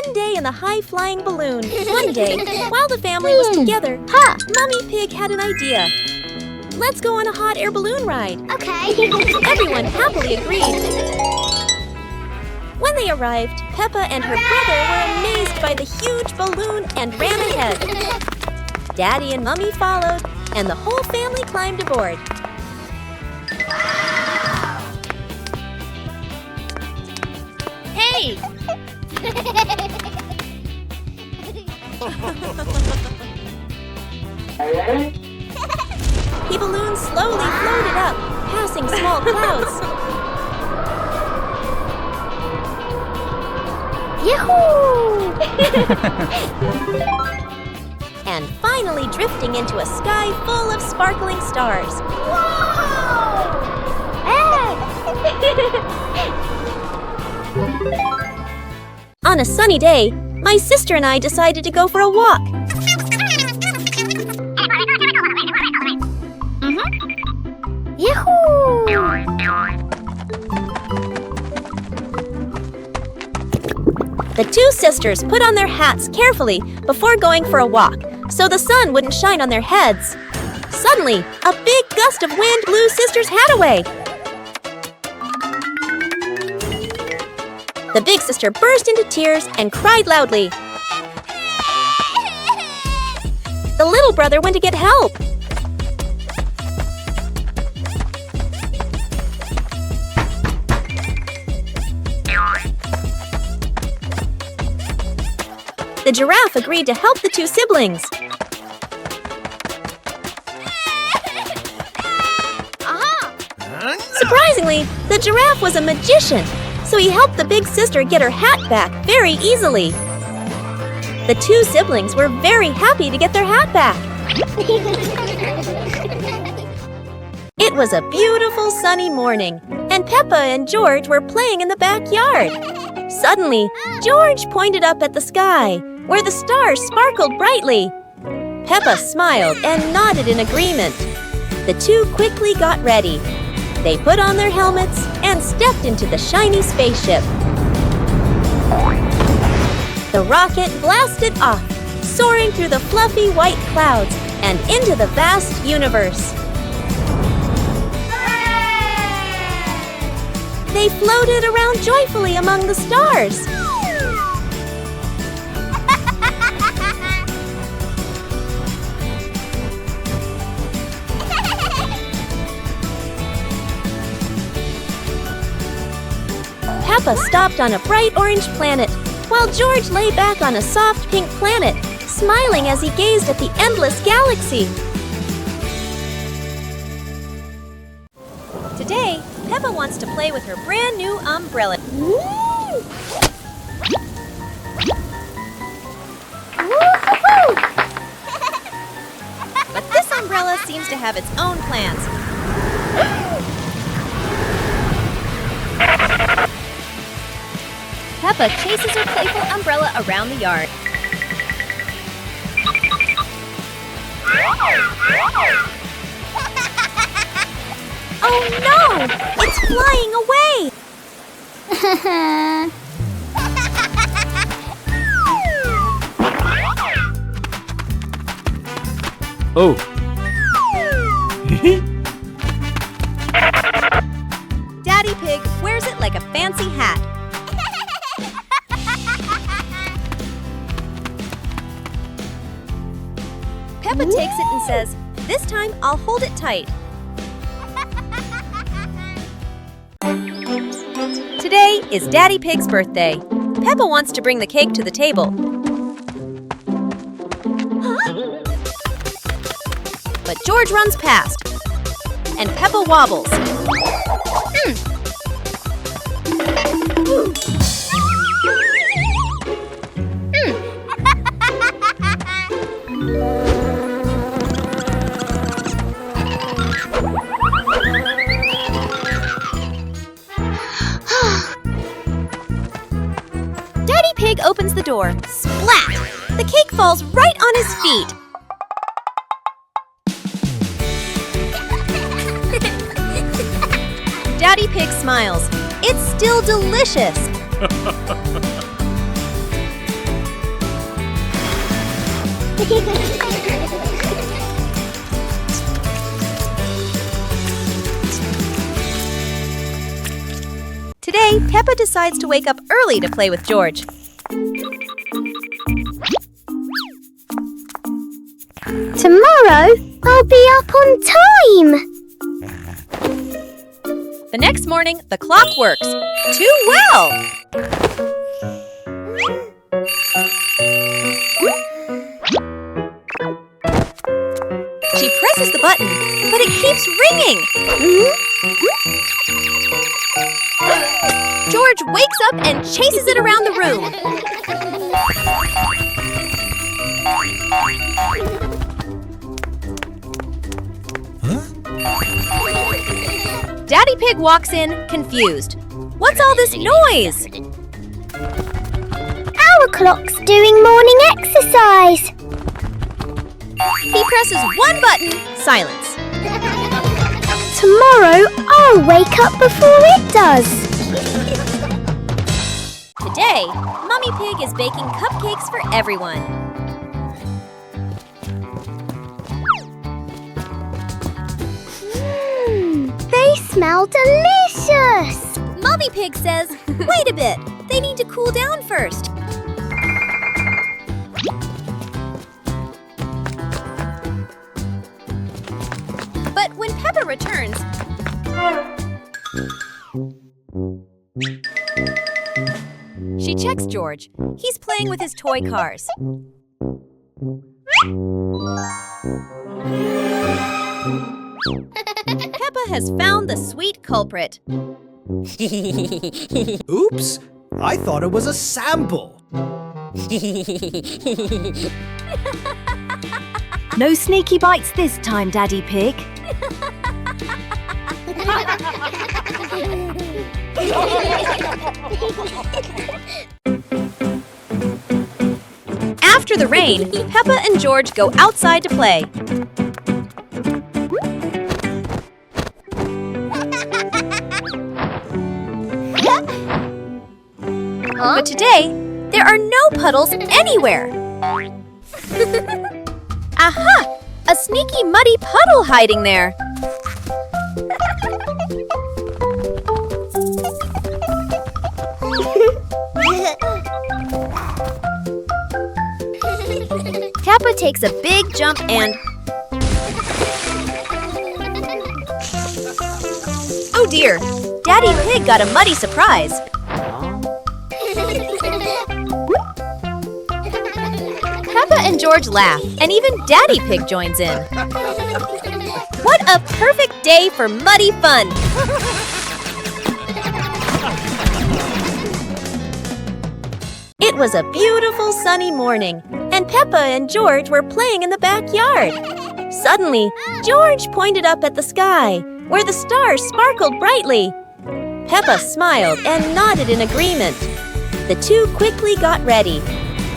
fun day in the high-flying balloon. One day, while the family was together, Mummy Pig had an idea. Let's go on a hot air balloon ride. Okay. Everyone happily agreed. When they arrived, Peppa and her brother were amazed by the huge balloon and ran ahead. Daddy and Mummy followed, and the whole family climbed aboard. Hey! The balloon slowly floated up, passing small clouds. Yahoo! And finally drifting into a sky full of sparkling stars. Whoa! On a sunny day, my sister and I decided to go for a walk. Yahoo! The two sisters put on their hats carefully before going for a walk, so the sun wouldn't shine on their heads. Suddenly, a big gust of wind blew Sister's hat away. The big sister burst into tears and cried loudly. The little brother went to get help. The giraffe agreed to help the two siblings. Surprisingly, the giraffe was a magician, so he helped the big sister get her hat back very easily. The two siblings were very happy to get their hat back. It was a beautiful sunny morning, and Peppa and George were playing in the backyard. Suddenly, George pointed up at the sky, where the stars sparkled brightly. Peppa smiled and nodded in agreement. The two quickly got ready. They put on their helmets and stepped into the shiny spaceship. The rocket blasted off, soaring through the fluffy white clouds and into the vast universe. They floated around joyfully among the stars. Peppa stopped on a bright orange planet, while George lay back on a soft pink planet, smiling as he gazed at the endless galaxy. Today, Peppa wants to play with her brand new umbrella. But this umbrella seems to have its own plans. Peppa chases her playful umbrella around the yard. Oh no! It's flying away! Oh! Daddy Pig wears it like a fancy hat. Peppa takes it and says, "This time I'll hold it tight." Today is Daddy Pig's birthday. Peppa wants to bring the cake to the table. But George runs past, and Peppa wobbles. Daddy Pig opens the door. Splat! The cake falls right on his feet. Daddy Pig smiles. It's still delicious. Today, Peppa decides to wake up early to play with George. Tomorrow, I'll be up on time. The next morning, the clock works. Too well! She presses the button, but it keeps ringing. George wakes up and chases it around the room. Daddy Pig walks in, confused. What's all this noise? Our clock's doing morning exercise. He presses one button, silence. Tomorrow, I'll wake up before it does. Today, Mummy Pig is baking cupcakes for everyone. They smell delicious. Mummy Pig says, wait a bit, they need to cool down first. But when Peppa returns, she checks George. He's playing with his toy cars. Peppa has found the sweet culprit. Oops! I thought it was a sample. No sneaky bites this time, Daddy Pig. After the rain, Peppa and George go outside to play. But today, there are no puddles anywhere. Aha! A sneaky muddy puddle hiding there. Peppa takes a big jump and... Oh dear! Daddy Pig got a muddy surprise. Peppa and George laugh, and even Daddy Pig joins in. What a perfect day for muddy fun! It was a beautiful sunny morning, and Peppa and George were playing in the backyard. Suddenly, George pointed up at the sky, where the stars sparkled brightly. Peppa smiled and nodded in agreement. The two quickly got ready.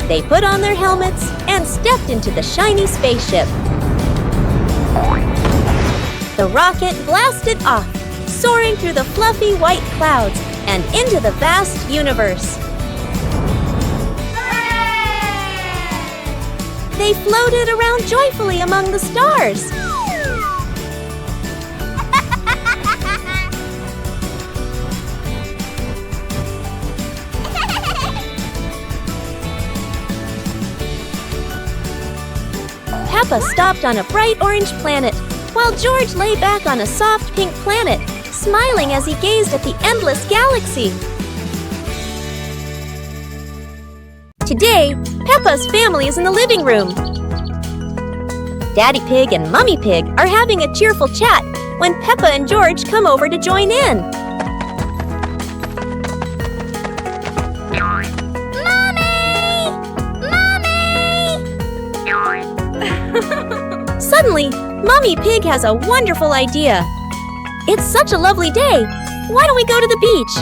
They put on their helmets and stepped into the shiny spaceship. The rocket blasted off, soaring through the fluffy white clouds and into the vast universe. They floated around joyfully among the stars. Peppa stopped on a bright orange planet, while George lay back on a soft pink planet, smiling as he gazed at the endless galaxy. Today, Peppa's family is in the living room. Daddy Pig and Mummy Pig are having a cheerful chat when Peppa and George come over to join in. Suddenly, Mummy Pig has a wonderful idea. It's such a lovely day. Why don't we go to the beach?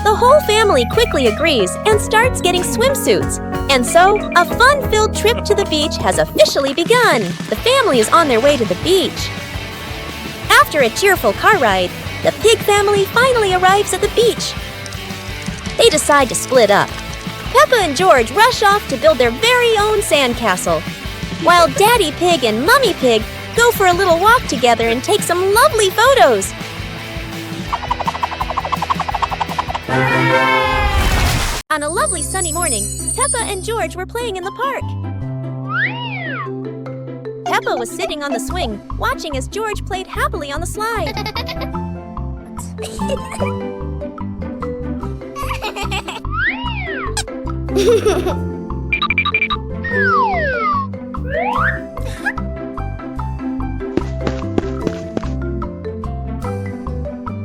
The whole family quickly agrees and starts getting swimsuits. And so, a fun-filled trip to the beach has officially begun. The family is on their way to the beach. After a cheerful car ride, the Pig family finally arrives at the beach. They decide to split up. Peppa and George rush off to build their very own sandcastle. while Daddy Pig and Mummy Pig go for a little walk together and take some lovely photos. On a lovely sunny morning, Peppa and George were playing in the park. Peppa was sitting on the swing, watching as George played happily on the slide.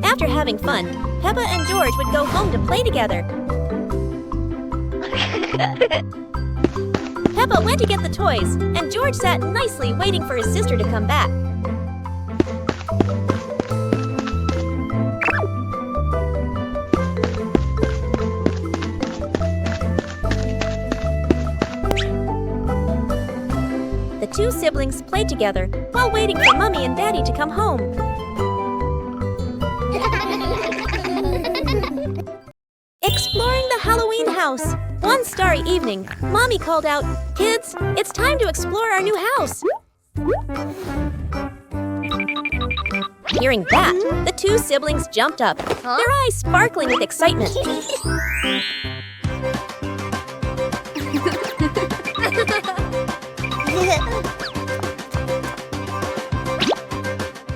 After having fun, Peppa and George would go home to play together. Peppa went to get the toys, and George sat nicely waiting for his sister to come back. The two siblings played together while waiting for Mummy and Daddy to come home. Exploring the Halloween house. One starry evening, Mommy called out, "Kids, it's time to explore our new house." Hearing that, the two siblings jumped up, their eyes sparkling with excitement.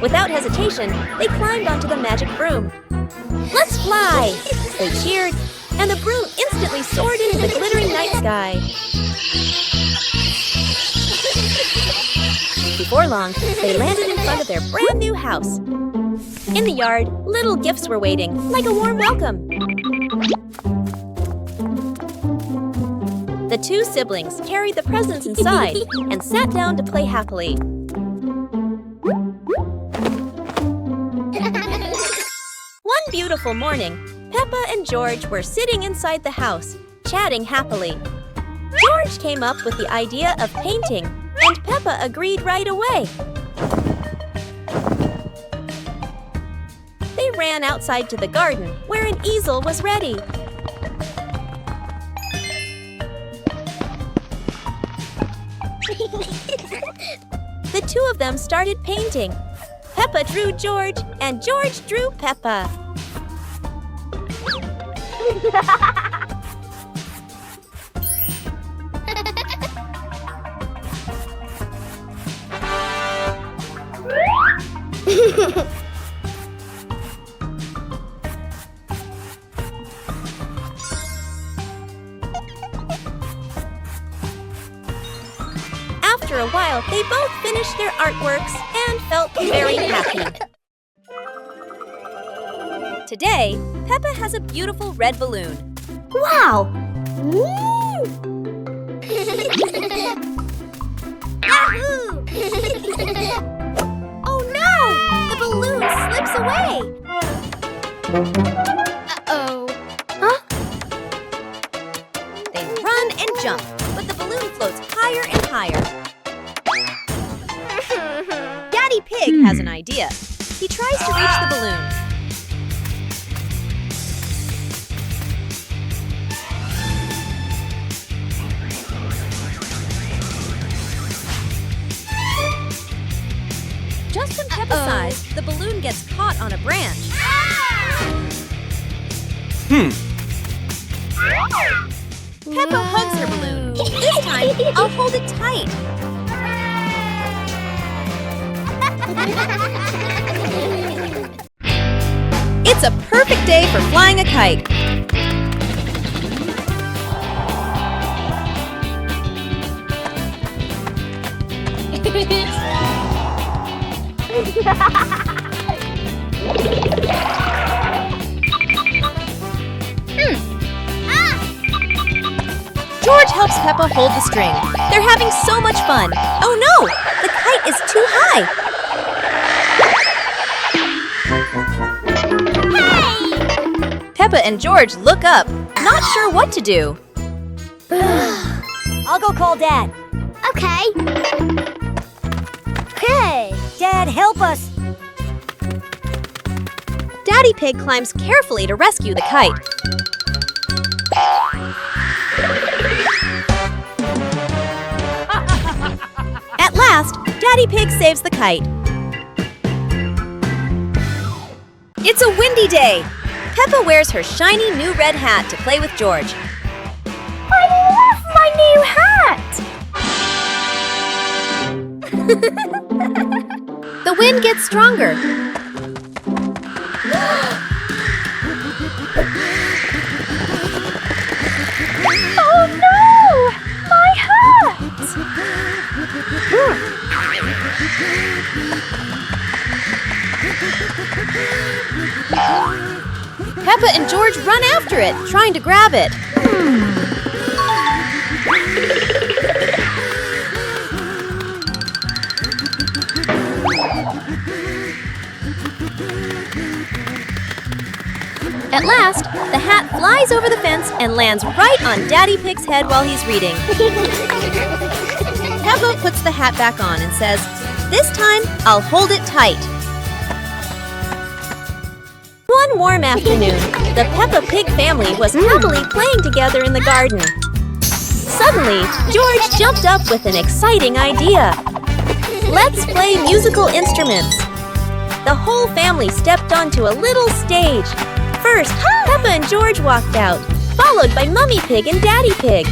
Without hesitation, they climbed onto the magic broom. "Let's fly!" They cheered, and the broom instantly soared into the glittering night sky. Before long, they landed in front of their brand new house. In the yard, little gifts were waiting, like a warm welcome. The two siblings carried the presents inside and sat down to play happily. One beautiful morning, Peppa and George were sitting inside the house, chatting happily. George came up with the idea of painting, and Peppa agreed right away. They ran outside to the garden, where an easel was ready. The two of them started painting. Peppa drew George, and George drew Peppa. After a while, they both finished their artworks and felt very happy. Today, Peppa has a beautiful red balloon. Wow! Yahoo! Oh no! The balloon slips away! Uh-oh. Huh? They run and jump, but the balloon floats higher and higher. Daddy Pig has an idea. He tries to reach the balloon. Just when Peppa sighs, the balloon gets caught on a branch. Peppa hugs her balloon. This time, I'll hold it tight. It's a perfect day for flying a kite. George helps Peppa hold the string. They're having so much fun. Oh no! The kite is too high. Hey! Peppa and George look up, not sure what to do. I'll go call Dad. Okay. Okay. Dad, help us. Daddy Pig climbs carefully to rescue the kite. Daddy Pig saves the kite. It's a windy day. Peppa wears her shiny new red hat to play with George. I love my new hat! The wind gets stronger. Oh no! My hat! Peppa and George run after it, trying to grab it. At last, the hat flies over the fence and lands right on Daddy Pig's head while he's reading. Peppa puts the hat back on and says, "This time, I'll hold it tight." One warm afternoon, the Peppa Pig family was happily playing together in the garden. Suddenly, George jumped up with an exciting idea. "Let's play musical instruments." The whole family stepped onto a little stage. First, Peppa and George walked out, followed by Mummy Pig and Daddy Pig.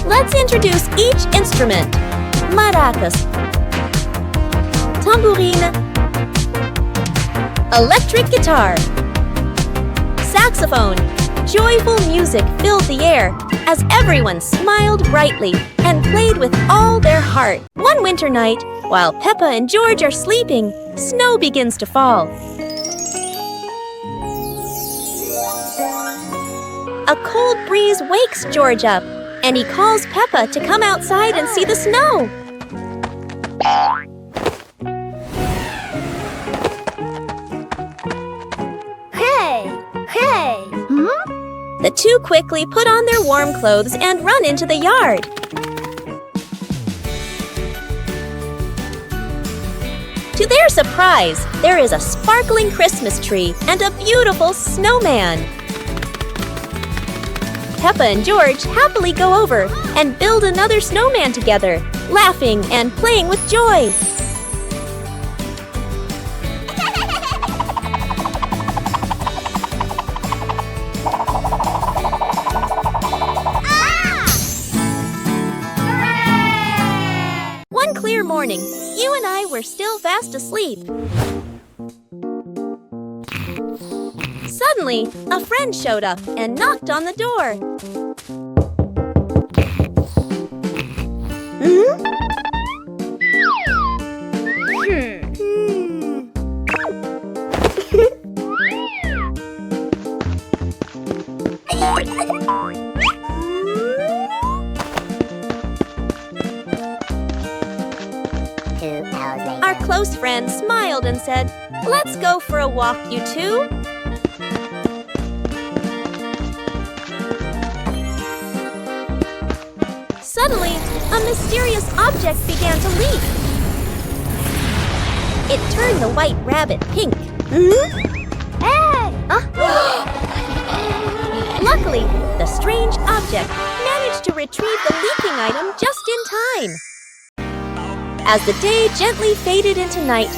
Let's introduce each instrument. Maracas, tambourine, electric guitar, saxophone. Joyful music filled the air as everyone smiled brightly and played with all their heart. One winter night, while Peppa and George are sleeping, snow begins to fall. A cold breeze wakes George up, and he calls Peppa to come outside and see the snow. Hey! The two quickly put on their warm clothes and run into the yard. To their surprise, there is a sparkling Christmas tree and a beautiful snowman. Peppa and George happily go over and build another snowman together, laughing and playing with joy. One clear morning, you and I were still fast asleep. Suddenly, a friend showed up and knocked on the door. Our close friend smiled and said, "Let's go for a walk, you two." Suddenly, a mysterious object began to leap. It turned the white rabbit pink. Luckily, the strange object managed to retrieve the leaking item just in time. As the day gently faded into night,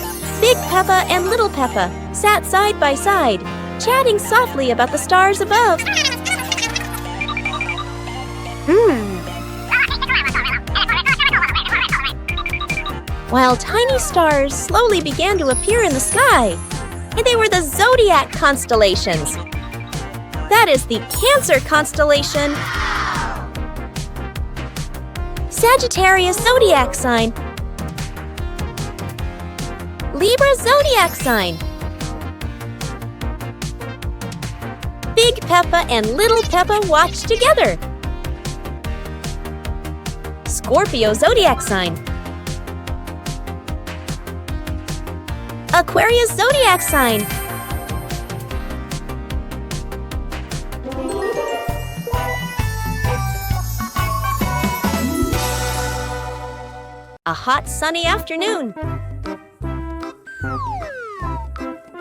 Big Peppa and Little Peppa sat side by side, chatting softly about the stars above. While tiny stars slowly began to appear in the sky, and they were the zodiac constellations. That is the Cancer constellation, Sagittarius zodiac sign, Libra zodiac sign. Big Peppa and Little Peppa watched together. Scorpio zodiac sign, Aquarius zodiac sign, a hot sunny afternoon.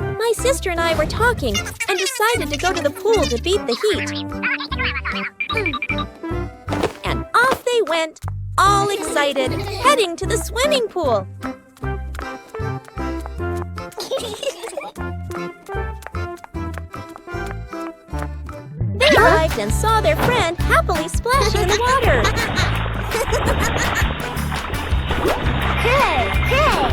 My sister and I were talking and decided to go to the pool to beat the heat. And off they went, all excited, heading to the swimming pool. They arrived and saw their friend happily splashing in the water. Hey, hey!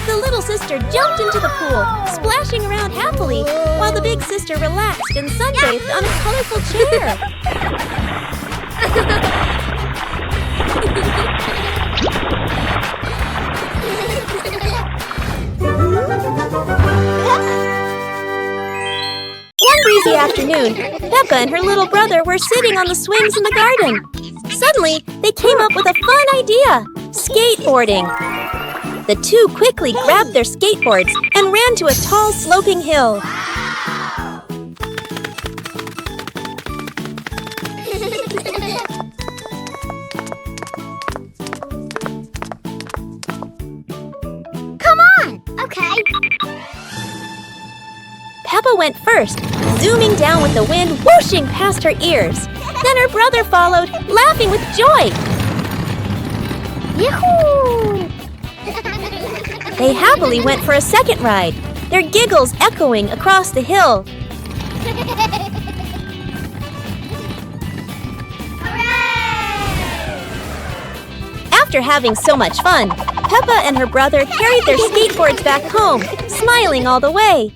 The little sister jumped into the pool, splashing around happily, while the big sister relaxed and sunbathed on a colorful chair. One breezy afternoon, Peppa and her little brother were sitting on the swings in the garden. Suddenly, they came up with a fun idea: skateboarding. The two quickly grabbed their skateboards and ran to a tall, sloping hill. Come on! Okay. Peppa went first, zooming down with the wind whooshing past her ears. Then her brother followed, laughing with joy. Yahoo! They happily went for a second ride, their giggles echoing across the hill. After having so much fun, Peppa and her brother carried their skateboards back home, smiling all the way.